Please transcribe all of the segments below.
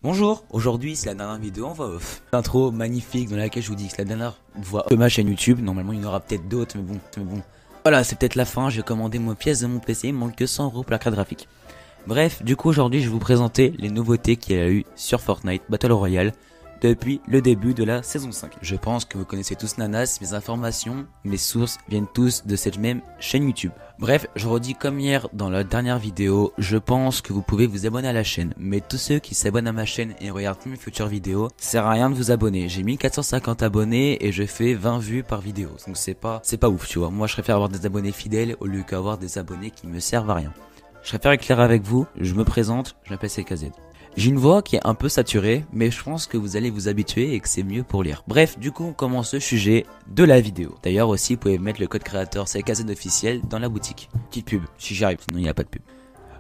Bonjour, aujourd'hui c'est la dernière vidéo en voix off. Intro magnifique dans laquelle je vous dis que c'est la dernière voix off de ma chaîne YouTube. Normalement il y en aura peut-être d'autres mais bon. Voilà, c'est peut-être la fin, j'ai commandé mon pièce de mon PC, il me manque que 100 € pour la carte graphique. Bref, du coup aujourd'hui je vais vous présenter les nouveautés qu'il y a eu sur Fortnite Battle Royale depuis le début de la saison 5. Je pense que vous connaissez tous Nanas, mes informations, mes sources viennent tous de cette même chaîne YouTube. Bref, je redis comme hier dans la dernière vidéo, je pense que vous pouvez vous abonner à la chaîne. Mais tous ceux qui s'abonnent à ma chaîne et regardent mes futures vidéos, ça sert à rien de vous abonner. J'ai 1450 abonnés et je fais 20 vues par vidéo. Donc c'est pas ouf, tu vois. Moi je préfère avoir des abonnés fidèles au lieu qu'avoir des abonnés qui me servent à rien. Je préfère être clair avec vous, je me présente, je m'appelle CKZ. J'ai une voix qui est un peu saturée, mais je pense que vous allez vous habituer et que c'est mieux pour lire. Bref, du coup, on commence le sujet de la vidéo. D'ailleurs aussi, vous pouvez mettre le code créateur CKZ officiel dans la boutique. Petite pub, si j'y arrive, sinon il n'y a pas de pub.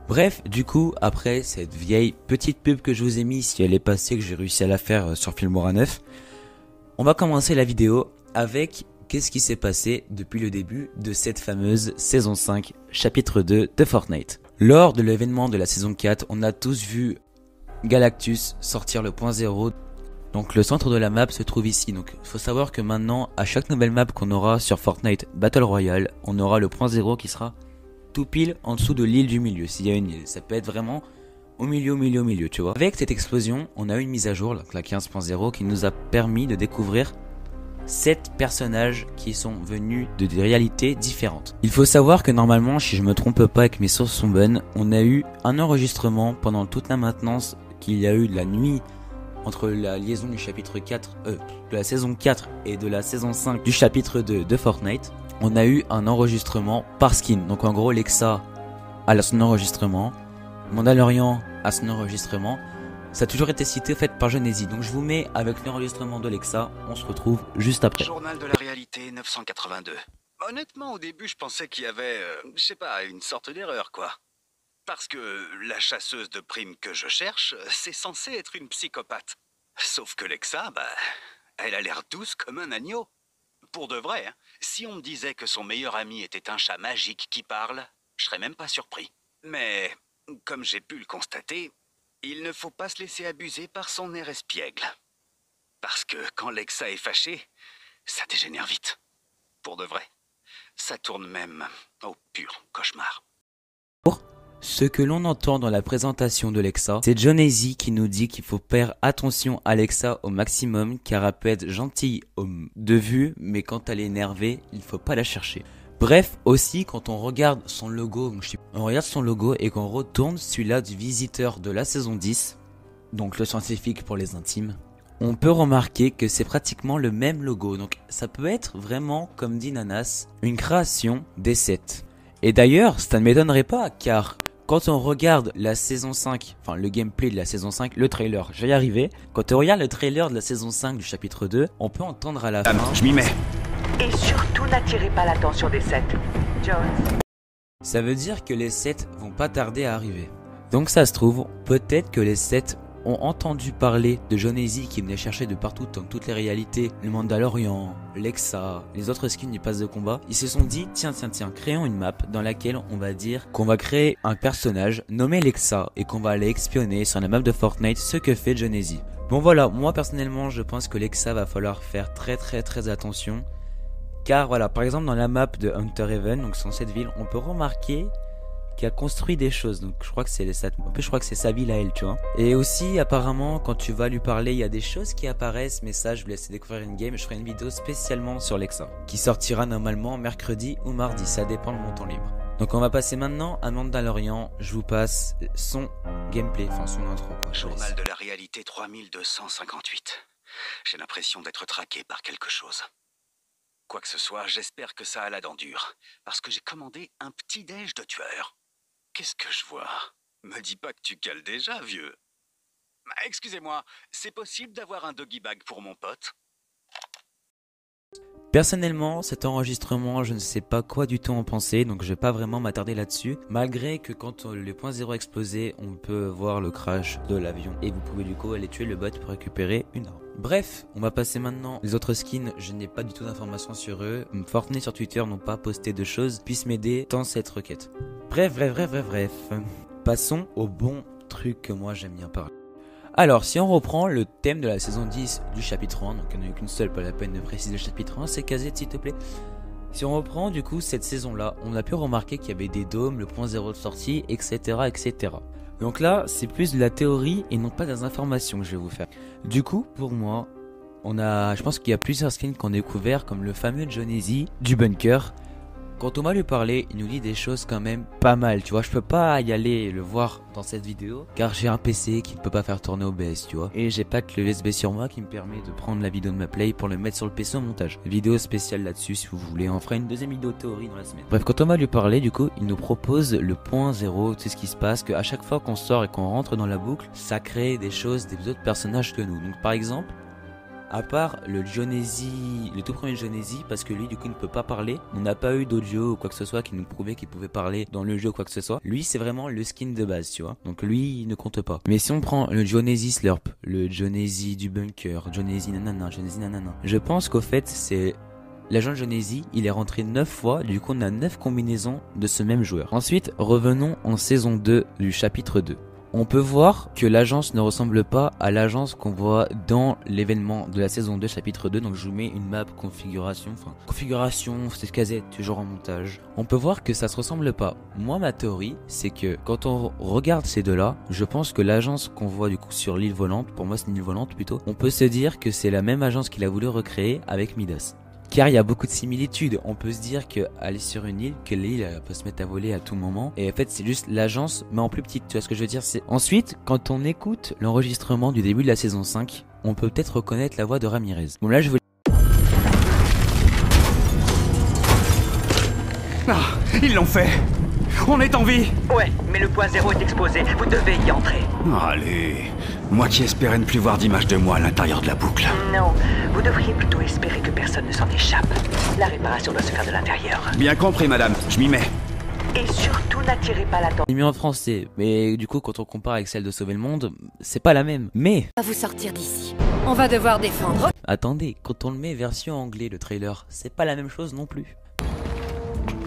Bref, du coup, après cette vieille petite pub que je vous ai mis, si elle est passée, que j'ai réussi à la faire sur Filmora 9, on va commencer la vidéo avec qu'est-ce qui s'est passé depuis le début de cette fameuse saison 5, chapitre 2 de Fortnite. Lors de l'événement de la saison 4, on a tous vu Galactus sortir le point 0. Donc le centre de la map se trouve ici. Donc il faut savoir que maintenant à chaque nouvelle map qu'on aura sur Fortnite Battle Royale, on aura le point 0 qui sera tout pile en dessous de l'île du milieu. S'il y a une île, ça peut être vraiment au milieu, tu vois. Avec cette explosion, on a eu une mise à jour, donc la 15.0, qui nous a permis de découvrir 7 personnages qui sont venus de des réalités différentes. Il faut savoir que normalement, si je me trompe pas et que mes sources sont bonnes, on a eu un enregistrement pendant toute la maintenance qu'il y a eu de la nuit entre la liaison du chapitre 4, de la saison 4 et de la saison 5 du chapitre 2 de Fortnite. On a eu un enregistrement par skin. Donc en gros, Lexa a son enregistrement, Mandalorian a son enregistrement. Ça a toujours été cité en fait par Genesis. Donc je vous mets avec l'enregistrement de Lexa, on se retrouve juste après. Journal de la réalité 982. Honnêtement, au début, je pensais qu'il y avait, je sais pas, une sorte d'erreur, quoi. Parce que la chasseuse de primes que je cherche, c'est censé être une psychopathe. Sauf que Lexa, elle a l'air douce comme un agneau. Pour de vrai, hein. Si on me disait que son meilleur ami était un chat magique qui parle, je serais même pas surpris. Mais, comme j'ai pu le constater, il ne faut pas se laisser abuser par son air espiègle. Parce que quand Lexa est fâchée, ça dégénère vite. Pour de vrai. Ça tourne même au pur cauchemar. Ce que l'on entend dans la présentation de Lexa, c'est Genesis qui nous dit qu'il faut faire attention à Lexa au maximum car elle peut être gentille de vue, mais quand elle est énervée, il faut pas la chercher. Bref, aussi quand on regarde son logo, et qu'on retourne celui-là du visiteur de la saison 10, donc le scientifique pour les intimes, on peut remarquer que c'est pratiquement le même logo. Donc ça peut être vraiment, comme dit Nanas, une création des 7. Et d'ailleurs, ça ne m'étonnerait pas car quand on regarde la saison 5, enfin le gameplay de la saison 5, le trailer, je vais y arriver. Quand on regarde le trailer de la saison 5 du chapitre 2, on peut entendre à la fin... Je m'y mets. Et surtout n'attirez pas l'attention des 7. Jones. Ça veut dire que les 7 vont pas tarder à arriver. Donc ça se trouve, peut-être que les 7 ont entendu parler de Genesis qui venait chercher de partout dans toutes les réalités, le Mandalorian, Lexa, les autres skins du pass de combat. Ils se sont dit, tiens, créons une map dans laquelle on va dire qu'on va créer un personnage nommé Lexa et qu'on va aller espionner sur la map de Fortnite ce que fait Genesis. Bon voilà, moi personnellement je pense que Lexa va falloir faire très attention. Car voilà, par exemple dans la map de Hunter Haven, donc sur cette ville, on peut remarquer qui a construit des choses, donc je crois que c'est sa ville à elle, tu vois. Et aussi apparemment quand tu vas lui parler, il y a des choses qui apparaissent, mais ça je vous laisse découvrir une game. Je ferai une vidéo spécialement sur Lexa qui sortira normalement mercredi ou mardi, ça dépend de mon temps libre. Donc on va passer maintenant à Mandalorian. Je vous passe son gameplay, enfin son intro quoi. Journal de la réalité 3258. J'ai l'impression d'être traqué par quelque chose. Quoi que ce soit, j'espère que ça a la dent dure, parce que j'ai commandé un petit déj de tueur. Qu'est-ce que je vois? Me dis pas que tu cales déjà, vieux. Excusez-moi, c'est possible d'avoir un doggy bag pour mon pote? Personnellement, cet enregistrement, je ne sais pas quoi du tout en penser, donc je vais pas vraiment m'attarder là-dessus. Malgré que quand le point 0 a explosé, on peut voir le crash de l'avion. Et vous pouvez du coup aller tuer le bot pour récupérer une arme. Bref, on va passer maintenant. Les autres skins, je n'ai pas du tout d'informations sur eux. Fortnite sur Twitter n'ont pas posté de choses, puissent m'aider dans cette requête. Bref. Passons au bon truc que moi j'aime bien parler. Alors, si on reprend le thème de la saison 10 du chapitre 1, donc il n'y en a eu qu'une seule, pas la peine de préciser le chapitre 1, c'est Kazet, s'il te plaît. Si on reprend du coup cette saison-là, on a pu remarquer qu'il y avait des dômes, le point zéro de sortie, etc., etc. Donc là, c'est plus de la théorie et non pas des informations que je vais vous faire. Du coup, pour moi, je pense qu'il y a plusieurs skins qu'on a découvert, comme le fameux Jonesy du bunker. Quand on va lui parler, il nous dit des choses quand même pas mal, tu vois. Je peux pas y aller le voir dans cette vidéo, car j'ai un PC qui ne peut pas faire tourner OBS, tu vois. Et j'ai pas de clé USB sur moi qui me permet de prendre la vidéo de ma play pour le mettre sur le PC au montage. Vidéo spéciale là-dessus si vous voulez, on fera une deuxième vidéo théorie dans la semaine. Bref, quand on va lui parler, du coup, il nous propose le point zéro, tu sais ce qui se passe, qu'à chaque fois qu'on sort et qu'on rentre dans la boucle, ça crée des choses des autres personnages que nous. Donc par exemple, à part le Jonesy, le tout premier Jonesy, parce que lui du coup il ne peut pas parler, on n'a pas eu d'audio ou quoi que ce soit qui nous prouvait qu'il pouvait parler dans le jeu ou quoi que ce soit. Lui c'est vraiment le skin de base, tu vois, donc lui il ne compte pas. Mais si on prend le Jonesy Slurp, le Jonesy du bunker, Jonesy nanana, je pense qu'au fait c'est l'agent Jonesy, il est rentré 9 fois, du coup on a 9 combinaisons de ce même joueur. Ensuite revenons en saison 2 du chapitre 2. On peut voir que l'agence ne ressemble pas à l'agence qu'on voit dans l'événement de la saison 2 chapitre 2. Donc je vous mets une map configuration, c'est Kazet, toujours en montage. On peut voir que ça se ressemble pas. Moi ma théorie c'est que quand on regarde ces deux là, je pense que l'agence qu'on voit du coup sur l'île volante, pour moi c'est une île volante plutôt, on peut se dire que c'est la même agence qu'il a voulu recréer avec Midas. Car il y a beaucoup de similitudes. On peut se dire qu'aller sur une île, que l'île peut se mettre à voler à tout moment. Et en fait c'est juste l'agence mais en plus petite. Tu vois ce que je veux dire, c'est... Ensuite quand on écoute l'enregistrement du début de la saison 5, on peut peut-être reconnaître la voix de Ramirez. Bon là je voulais... Ah, ils l'ont fait. On est en vie. Ouais, mais le point zéro est exposé. Vous devez y entrer. Allez, moi qui espérais ne plus voir d'image de moi à l'intérieur de la boucle. Non, vous devriez plutôt espérer que personne ne s'en échappe. La réparation doit se faire de l'intérieur. Bien compris, madame, je m'y mets. Et surtout, n'attirez pas l'attention. mis en français, mais du coup quand on compare avec celle de Sauver le Monde, c'est pas la même. Mais... On va vous sortir d'ici. On va devoir défendre. Attendez, quand on le met version anglais, le trailer, c'est pas la même chose non plus.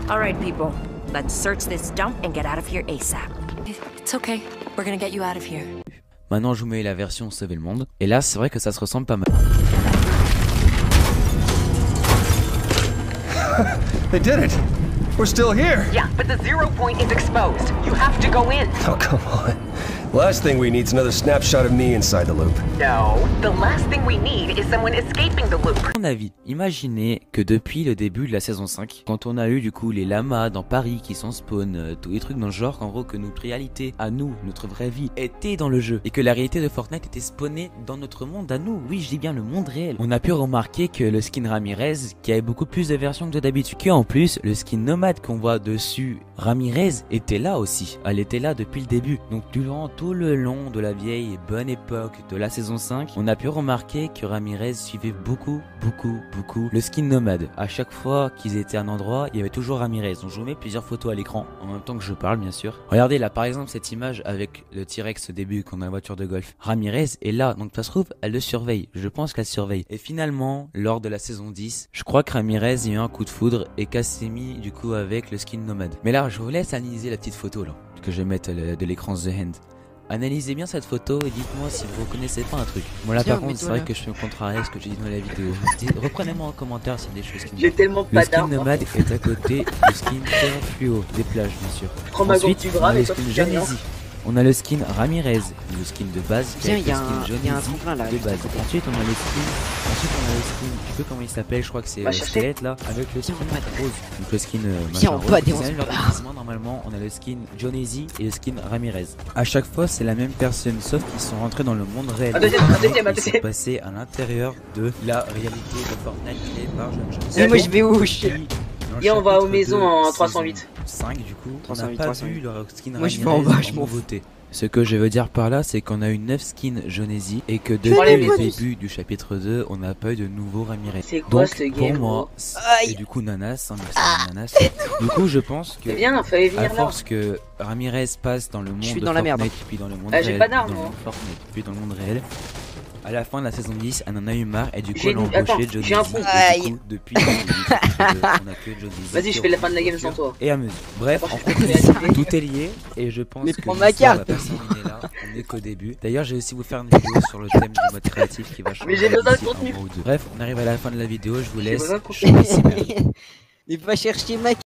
Alright, people. Let's search this dump and get out of here ASAP. It's okay. We're gonna get you out of here. Maintenant je vous mets la version Sauver le Monde, et là c'est vrai que ça se ressemble pas mal. They did it! We're still here! Yeah, but the zero point is exposed. You have to go in. Oh, come on. Last thing we need is another snapshot of me inside the loop. No, the last thing we need is someone escaping the loop. À mon avis, imaginez que depuis le début de la saison 5, quand on a eu du coup les lamas dans Paris qui sont spawn, tous les trucs dans le genre, qu'en gros que notre réalité à nous, notre vraie vie, était dans le jeu, et que la réalité de Fortnite était spawnée dans notre monde à nous, oui je dis bien le monde réel. On a pu remarquer que le skin Ramirez, qui avait beaucoup plus de versions que d'habitude, qu'en plus le skin nomade qu'on voit dessus, Ramirez, était là aussi, elle était là depuis le début. Donc durant tout le long de la vieille et bonne époque de la saison 5, on a pu remarquer que Ramirez suivait beaucoup le skin nomade. À chaque fois qu'ils étaient à un endroit, il y avait toujours Ramirez. Donc je vous mets plusieurs photos à l'écran, en même temps que je parle bien sûr. Regardez là par exemple cette image avec le T-Rex au début qu'on a la voiture de golf. Ramirez est là, donc ça se trouve elle le surveille, je pense qu'elle surveille. Et finalement, lors de la saison 10, je crois que Ramirez a eu un coup de foudre et qu'elle s'est mis du coup avec le skin nomade. Mais là je vous laisse analyser la petite photo là, que je vais mettre de l'écran The Hand. Analysez bien cette photo et dites-moi si vous reconnaissez pas un truc. Moi là par contre c'est vrai que je suis contrarié à ce que j'ai dit dans la vidéo. Reprenez-moi en commentaire s'il y a des choses qui me J'ai tellement Le pas skin d'armes. nomade est à côté du skin terre fluo, des plages bien sûr. Prends ma Ensuite gourde du on bras, a mais le toi, skin tu gagnes, Jonesy. On a le skin Ramirez, le skin de base qui Tiens, est le skin il y a un Jonesy tremplin là. de base. Ensuite on a le skin, je sais pas comment il s'appelle, je crois que c'est Va chercher. Squelette là, avec le skin rose. Donc le skin Viens, on rose. va des- C'est même leur déguisement, normalement on a le skin Jonesy et le skin Ramirez. À chaque fois c'est la même personne, sauf qu'ils sont rentrés dans le monde réel. Un deuxième. Ils sont passés à l'intérieur de la réalité de Fortnite créée par Jeune. Et moi je vais où Et on va aux maisons en 308. 5 du coup, 308, on n'a pas 308. vu leur skin Moi, je vais Ramirez en bas, je m'en nouveauté. Ce que je veux dire par là, c'est qu'on a eu 9 skins Jonesy et que depuis les le bonus. début du chapitre 2, on n'a pas eu de nouveau Ramirez. C'est quoi Donc ce pour game, moi, Aïe. et du coup Nanas, hein, merci Nanas. Du coup je pense que C'est bien, fallait à venir là. force que Ramirez passe dans le monde suis de dans la Fortnite, merde. puis dans le monde Ah, j'ai réel, pas d'arme, puis dans le moi. monde Fortnite, puis dans le monde réel, À la fin de la saison 10, elle en a eu marre et du coup J'ai elle a une- attends, embauché Johnny. j'ai un Z, point. et du coup, depuis la saison 10, on a que Johnny Z Vas-y, qui je fais la fin de la reprend game sans toi. Et Amuse. Bref, Attends, en je fais fait, la tout est lié et je pense Mais que prends ma l'histoire carte. va pas se terminer là. On est qu'au début. D'ailleurs, j'ai aussi vous faire une vidéo sur le thème du mode créatif qui va changer. Mais j'ai besoin de d'ici un contenu. mois ou deux. Bref, on arrive à la fin de la vidéo. Je vous J'ai laisse. besoin de Je vous laisse. Il va chercher ma